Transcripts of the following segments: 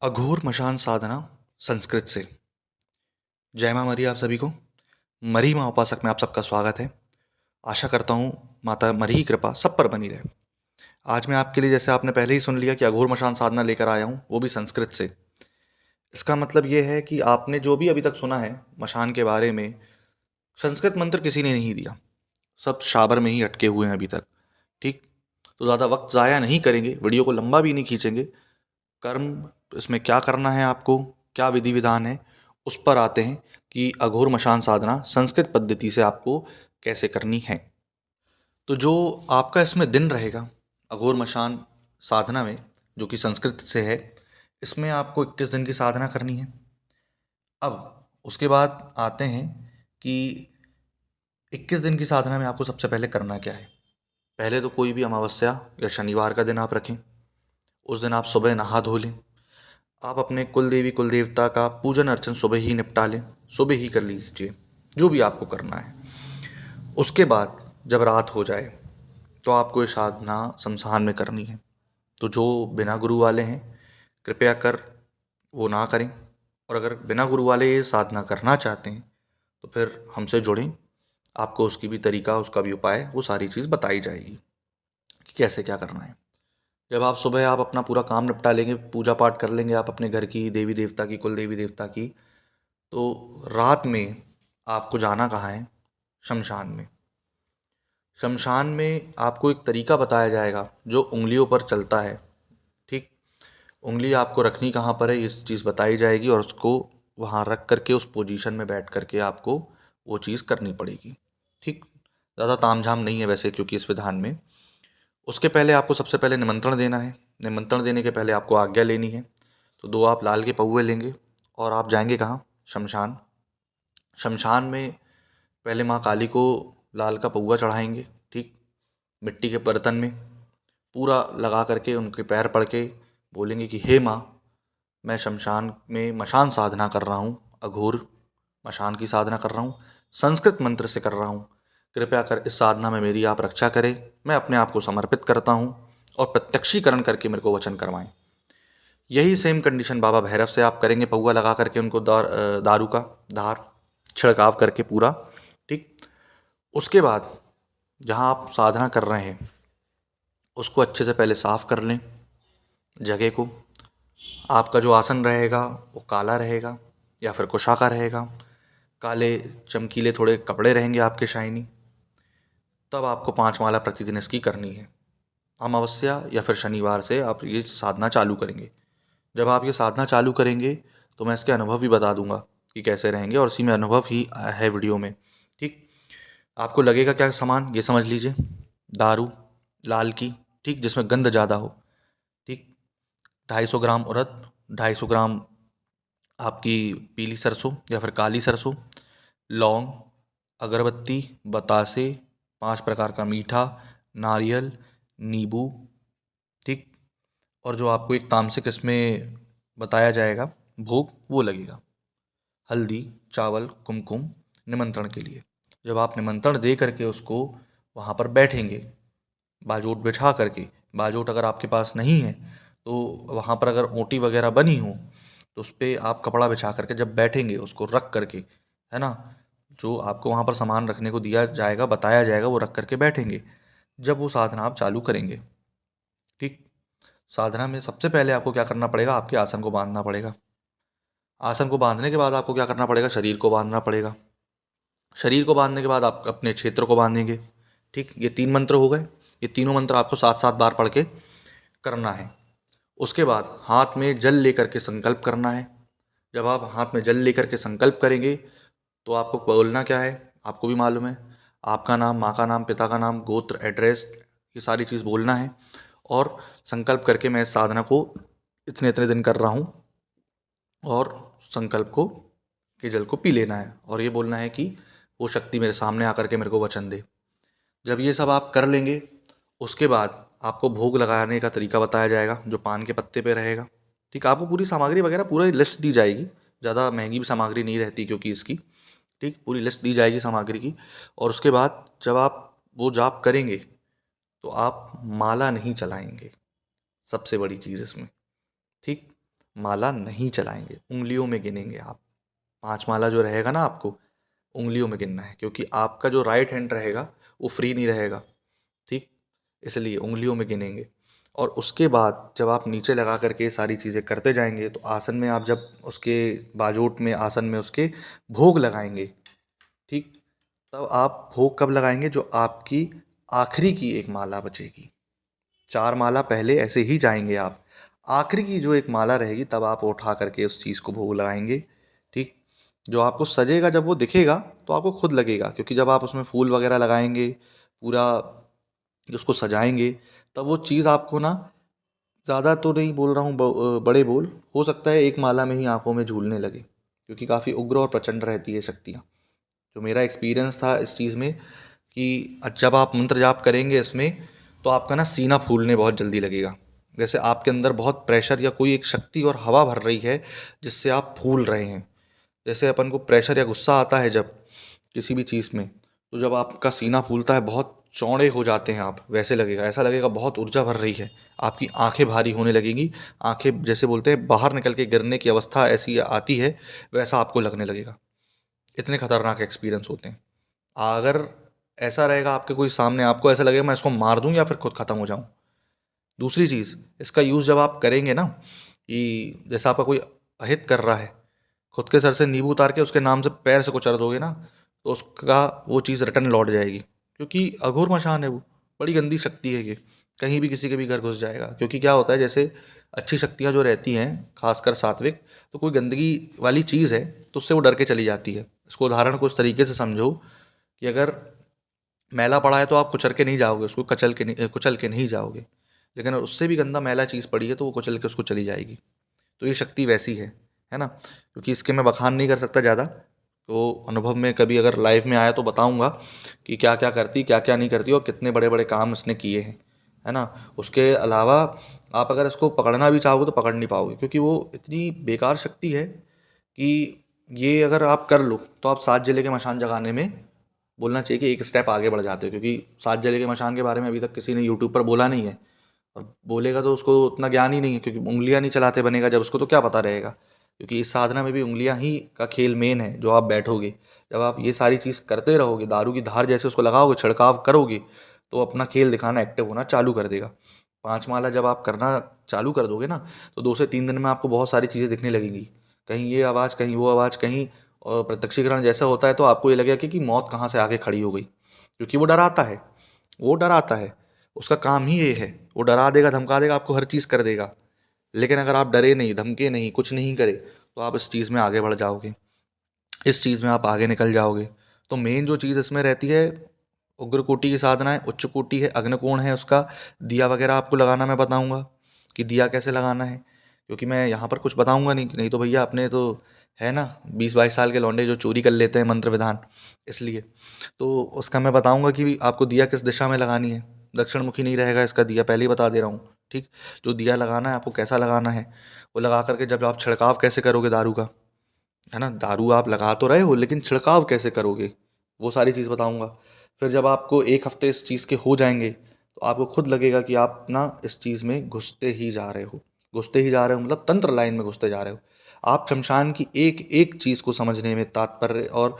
अघोर मशान साधना संस्कृत से। जय माँ मरी आप सभी को। मरी माँ उपासक में आप सबका स्वागत है। आशा करता हूँ माता मरी की कृपा सब पर बनी रहे। आज मैं आपके लिए, जैसे आपने पहले ही सुन लिया, कि अघोर मशान साधना लेकर आया हूँ, वो भी संस्कृत से। इसका मतलब ये है कि आपने जो भी अभी तक सुना है मशान के बारे में, संस्कृत मंत्र किसी ने नहीं दिया। सब शाबर में ही अटके हुए हैं अभी तक। ठीक। तो ज़्यादा वक्त ज़ाया नहीं करेंगे, वीडियो को लंबा भी नहीं खींचेंगे। कर्म इसमें क्या करना है आपको, क्या विधि विधान है, उस पर आते हैं कि अघोर मशान साधना संस्कृत पद्धति से आपको कैसे करनी है। तो जो आपका इसमें दिन रहेगा अघोर मशान साधना में, जो कि संस्कृत से है, इसमें आपको 21 दिन की साधना करनी है। अब उसके बाद आते हैं कि 21 दिन की साधना में आपको सबसे पहले करना क्या है। पहले तो कोई भी अमावस्या या शनिवार का दिन आप रखें। उस दिन आप सुबह नहा धो लें। आप अपने कुल देवी कुल देवता का पूजन अर्चन सुबह ही निपटा लें, सुबह ही कर लीजिए जो भी आपको करना है। उसके बाद जब रात हो जाए तो आपको ये साधना शमशान में करनी है। तो जो बिना गुरु वाले हैं, कृपया कर वो ना करें। और अगर बिना गुरु वाले ये साधना करना चाहते हैं तो फिर हमसे जुड़ें। आपको उसकी भी तरीका, उसका भी उपाय, वो सारी चीज़ बताई जाएगी कि कैसे क्या करना है। जब आप सुबह आप अपना पूरा काम निपटा लेंगे, पूजा पाठ कर लेंगे आप अपने घर की देवी देवता की, कुल देवी देवता की, तो रात में आपको जाना कहाँ है? शमशान में। शमशान में आपको एक तरीका बताया जाएगा जो उंगलियों पर चलता है। ठीक। उंगली आपको रखनी कहाँ पर है, ये चीज़ बताई जाएगी, और उसको वहाँ रख करके उस पोजीशन में बैठ करके आपको वो चीज़ करनी पड़ेगी। ठीक। ज़्यादा तामझाम नहीं है वैसे, क्योंकि इस विधान में उसके पहले आपको सबसे पहले निमंत्रण देना है। निमंत्रण देने के पहले आपको आज्ञा लेनी है। तो 2 आप लाल के पौवे लेंगे और आप जाएंगे कहाँ? शमशान। शमशान में पहले माँ काली को लाल का पौवा चढ़ाएंगे। ठीक। मिट्टी के बर्तन में पूरा लगा करके उनके पैर पड़ के बोलेंगे कि हे माँ, मैं शमशान में मशान साधना कर रहा हूँ, अघोर मशान की साधना कर रहा हूँ, संस्कृत मंत्र से कर रहा हूँ। कृपया कर इस साधना में मेरी आप रक्षा करें। मैं अपने आप को समर्पित करता हूँ और प्रत्यक्षीकरण करके मेरे को वचन करवाएं। यही सेम कंडीशन बाबा भैरव से आप करेंगे, पौवा लगा करके उनको दारू का धार छिड़काव करके पूरा। ठीक। उसके बाद जहाँ आप साधना कर रहे हैं उसको अच्छे से पहले साफ कर लें जगह को। आपका जो आसन रहेगा वो काला रहेगा या फिर कुशाका रहेगा। काले चमकीले थोड़े कपड़े रहेंगे आपके, शाइनी। तब आपको 5 माला प्रतिदिन इसकी करनी है। अमावस्या या फिर शनिवार से आप ये साधना चालू करेंगे। जब आप ये साधना चालू करेंगे तो मैं इसके अनुभव भी बता दूंगा कि कैसे रहेंगे, और इसी में अनुभव ही है वीडियो में। ठीक। आपको लगेगा क्या सामान, ये समझ लीजिए। दारू लाल की, ठीक, जिसमें गंध ज़्यादा हो। ठीक। 250 ग्राम उड़द, 250 ग्राम आपकी पीली सरसों या फिर काली सरसों, लौंग, अगरबत्ती, बतासे, 5 प्रकार का मीठा, नारियल, नींबू। ठीक। और जो आपको एक तामसिक इसमें बताया जाएगा भोग, वो लगेगा। हल्दी, चावल, कुमकुम, निमंत्रण के लिए। जब आप निमंत्रण दे करके उसको वहाँ पर बैठेंगे, बाजोट बिछा करके, बाजोट अगर आपके पास नहीं है तो वहाँ पर अगर ओटी वगैरह बनी हो तो उस पर आप कपड़ा बिछा करके जब बैठेंगे, उसको रख करके, है ना, जो आपको वहाँ पर सामान रखने को दिया जाएगा, बताया जाएगा, वो रख करके बैठेंगे। जब वो साधना आप चालू करेंगे। ठीक। साधना में सबसे पहले आपको क्या करना पड़ेगा, आपके आसन को बांधना पड़ेगा। आसन को बांधने के बाद आपको क्या करना पड़ेगा, शरीर को बांधना पड़ेगा। शरीर को बांधने के बाद आप अपने क्षेत्र को बांधेंगे। ठीक। ये 3 मंत्र हो गए। ये तीनों मंत्र आपको 7-7 बार पढ़ के करना है। उसके बाद हाथ में जल लेकर के संकल्प करना है। जब आप हाथ में जल लेकर के संकल्प करेंगे तो आपको बोलना क्या है, आपको भी मालूम है। आपका नाम, माँ का नाम, पिता का नाम, गोत्र, एड्रेस, ये सारी चीज़ बोलना है। और संकल्प करके मैं इस साधना को इतने इतने दिन कर रहा हूँ, और संकल्प को के जल को पी लेना है, और ये बोलना है कि वो शक्ति मेरे सामने आकर के मेरे को वचन दे। जब ये सब आप कर लेंगे उसके बाद आपको भोग लगाने का तरीका बताया जाएगा, जो पान के पत्ते पे रहेगा। ठीक। आपको पूरी सामग्री वगैरह पूरी लिस्ट दी जाएगी। ज़्यादा महंगी भी सामग्री नहीं रहती क्योंकि इसकी। ठीक। पूरी लिस्ट दी जाएगी सामग्री की। और उसके बाद जब आप वो जाप करेंगे तो आप माला नहीं चलाएंगे, सबसे बड़ी चीज़ इसमें। ठीक। माला नहीं चलाएंगे, उंगलियों में गिनेंगे आप। 5 माला जो रहेगा ना, आपको उंगलियों में गिनना है, क्योंकि आपका जो राइट हैंड रहेगा वो फ्री नहीं रहेगा, ठीक। इसलिए उंगलियों में गिनेंगे। और उसके बाद जब आप नीचे लगा करके ये सारी चीज़ें करते जाएंगे, तो आसन में आप जब उसके बाजूट में, आसन में उसके भोग लगाएंगे, ठीक। तब आप भोग कब लगाएंगे, जो आपकी आखिरी की एक माला बचेगी। 4 माला पहले ऐसे ही जाएंगे आप, आखिरी की जो एक माला रहेगी तब आप उठा करके उस चीज़ को भोग लगाएंगे, ठीक। जो आपको सजेगा, जब वो दिखेगा तो आपको खुद लगेगा, क्योंकि जब आप उसमें फूल वगैरह लगाएंगे, पूरा उसको सजाएंगे, तब वो चीज़ आपको ना, ज़्यादा तो नहीं बोल रहा हूँ, बड़े बोल, हो सकता है एक माला में ही आंखों में झूलने लगे, क्योंकि काफ़ी उग्र और प्रचंड रहती है शक्तियाँ। जो मेरा एक्सपीरियंस था इस चीज़ में, कि जब आप मंत्र जाप करेंगे इसमें, तो आपका ना सीना फूलने बहुत जल्दी लगेगा, जैसे आपके अंदर बहुत प्रेशर या कोई एक शक्ति और हवा भर रही है, जिससे आप फूल रहे हैं। जैसे अपन को प्रेशर या गुस्सा आता है जब किसी भी चीज़ में, तो जब आपका सीना फूलता है, बहुत चौड़े हो जाते हैं आप, वैसे लगेगा, ऐसा लगेगा बहुत ऊर्जा भर रही है। आपकी आंखें भारी होने लगेंगी, आंखें जैसे बोलते हैं बाहर निकल के गिरने की अवस्था ऐसी आती है, वैसा आपको लगने लगेगा। इतने खतरनाक एक्सपीरियंस होते हैं। अगर ऐसा रहेगा आपके कोई सामने, आपको ऐसा लगेगा मैं इसको मार दूं या फिर खुद खत्म हो जाऊं। दूसरी चीज़, इसका यूज़ जब आप करेंगे ना, कि जैसे आपका कोई अहित कर रहा है, खुद के सर से नींबू उतार के उसके नाम से पैर से कुचल दोगे ना, तो उसका वो चीज़ रिटर्न लौट जाएगी, क्योंकि अघोर मशान है वो। बड़ी गंदी शक्ति है ये, कहीं भी किसी के भी घर घुस जाएगा। क्योंकि क्या होता है, जैसे अच्छी शक्तियाँ जो रहती हैं, खासकर सात्विक, तो कोई गंदगी वाली चीज़ है तो उससे वो डर के चली जाती है। इसको उदाहरण को इस तरीके से समझो, कि अगर मैला पड़ा है तो आप कुचल के नहीं जाओगे, उसको कुचल के नहीं जाओगे, लेकिन अगर उससे भी गंदा मैला चीज़ पड़ी है तो वो कुचल के उसको चली जाएगी। तो ये शक्ति वैसी है ना। क्योंकि इसके मैं बखान नहीं कर सकता ज़्यादा, तो अनुभव में कभी अगर लाइफ में आया तो बताऊंगा कि क्या क्या करती, क्या क्या नहीं करती, और कितने बड़े बड़े काम इसने किए हैं, है ना। उसके अलावा आप अगर इसको पकड़ना भी चाहोगे तो पकड़ नहीं पाओगे, क्योंकि वो इतनी बेकार शक्ति है कि ये अगर आप कर लो तो आप 7 जिले के मशान जगाने में, बोलना चाहिए कि एक स्टेप आगे बढ़ जाते हो। क्योंकि 7 जिले के मशान के बारे में अभी तक किसी ने यूट्यूब पर बोला नहीं है, और बोलेगा तो उसको उतना ज्ञान ही नहीं है, क्योंकि उंगलियां नहीं चलाते बनेगा जब, उसको तो क्या पता रहेगा। क्योंकि इस साधना में भी उंगलियां ही का खेल मेन है। जो आप बैठोगे, जब आप ये सारी चीज़ करते रहोगे, दारू की धार जैसे उसको लगाओगे, छिड़काव करोगे, तो अपना खेल दिखाना, एक्टिव होना चालू कर देगा। 5 माला जब आप करना चालू कर दोगे ना, तो 2 से 3 दिन में आपको बहुत सारी चीज़ें दिखने लगेंगी। कहीं ये आवाज़, कहीं वो आवाज़, कहीं और प्रत्यक्षीकरण जैसा होता है, तो आपको ये लगेगा कि मौत कहाँ से आके खड़ी हो गई। क्योंकि वो डराता है, वो डराता है, उसका काम ही ये है। वो डरा देगा, धमका देगा, आपको हर चीज़ कर देगा। लेकिन अगर आप डरे नहीं, धमके नहीं, कुछ नहीं करे, तो आप इस चीज़ में आगे बढ़ जाओगे, इस चीज़ में आप आगे निकल जाओगे। तो मेन जो चीज़ इसमें रहती है, उग्र कोटि की साधना है, उच्च कोटि है, अग्निकोण है उसका। दिया वगैरह आपको लगाना मैं बताऊंगा कि दिया कैसे लगाना है, क्योंकि मैं यहाँ पर कुछ बताऊंगा नहीं, नहीं तो भैया अपने तो है ना 20-22 साल के लौंडे जो चोरी कर लेते हैं मंत्र विधान, इसलिए। तो उसका मैं बताऊंगा कि आपको दिया किस दिशा में लगानी है। दक्षिण मुखी नहीं रहेगा इसका दिया, पहले ही बता दे रहा हूँ, ठीक। जो दिया लगाना है आपको कैसा लगाना है, वो लगा करके जब आप छिड़काव कैसे करोगे दारू का, है ना, दारू आप लगा तो रहे हो लेकिन छिड़काव कैसे करोगे, वो सारी चीज़ बताऊंगा। फिर जब आपको 1 हफ्ते इस चीज़ के हो जाएंगे, तो आपको खुद लगेगा कि आप ना इस चीज़ में घुसते ही जा रहे हो, घुसते ही जा रहे हो, मतलब तंत्र लाइन में घुसते जा रहे हो। आप शमशान की एक एक चीज़ को समझने में तात्पर्य और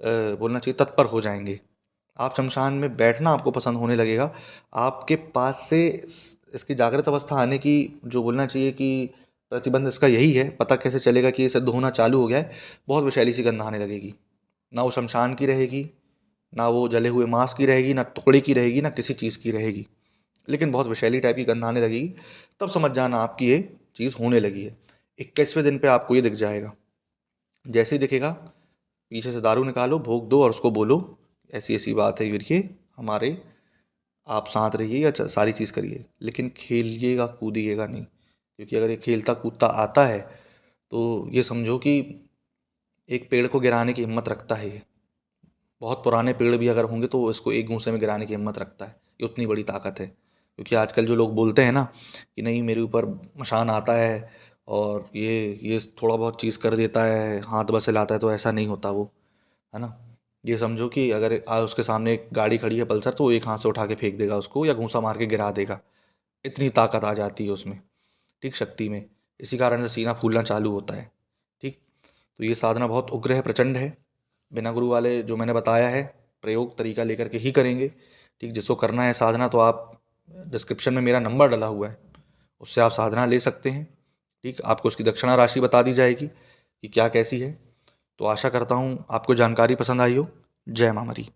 बोलना चाहिए तत्पर हो जाएंगे। आप शमशान में बैठना आपको पसंद होने लगेगा। आपके पास से इसकी जागृत अवस्था आने की, जो बोलना चाहिए कि प्रतिबंध इसका यही है, पता कैसे चलेगा कि ये सिद्ध होना चालू हो गया है। बहुत विषैली सी गंध आने लगेगी, ना वो शमशान की रहेगी, ना वो जले हुए मांस की रहेगी, ना टुकड़े की रहेगी, ना किसी चीज़ की रहेगी, लेकिन बहुत विषैली टाइप की गंध आने लगेगी। तब समझ जाना आपकी ये चीज़ होने लगी है। 21वें दिन पे आपको ये दिख जाएगा। जैसे ही दिखेगा, पीछे से दारू निकालो, भोग दो और उसको बोलो ऐसी ऐसी बात है वीर के हमारे, आप साथ रहिए या सारी चीज़ करिए, लेकिन खेलिएगा कूदिएगा नहीं। क्योंकि अगर ये खेलता कूदता आता है, तो ये समझो कि एक पेड़ को गिराने की हिम्मत रखता है ये। बहुत पुराने पेड़ भी अगर होंगे तो इसको एक घूंसे में गिराने की हिम्मत रखता है। ये उतनी बड़ी ताकत है। क्योंकि आजकल जो लोग बोलते हैं ना कि नहीं मेरे ऊपर मशान आता है और ये थोड़ा बहुत चीज़ कर देता है, हाथ बस हिलाता है, तो ऐसा नहीं होता वो, है ना। ये समझो कि अगर उसके सामने एक गाड़ी खड़ी है पल्सर, तो वो एक हाथ से उठा के फेंक देगा उसको, या घूंसा मार के गिरा देगा। इतनी ताकत आ जाती है उसमें, ठीक, शक्ति में। इसी कारण से सीना फूलना चालू होता है। ठीक, तो ये साधना बहुत उग्र है, प्रचंड है। बिना गुरु वाले जो मैंने बताया है प्रयोग तरीका लेकर के ही करेंगे। ठीक, जिसको करना है साधना तो आप डिस्क्रिप्शन में मेरा नंबर डला हुआ है, उससे आप साधना ले सकते हैं। ठीक, आपको उसकी दक्षिणा राशि बता दी जाएगी कि क्या कैसी है। तो आशा करता हूँ आपको जानकारी पसंद आई हो। जय मां मरी।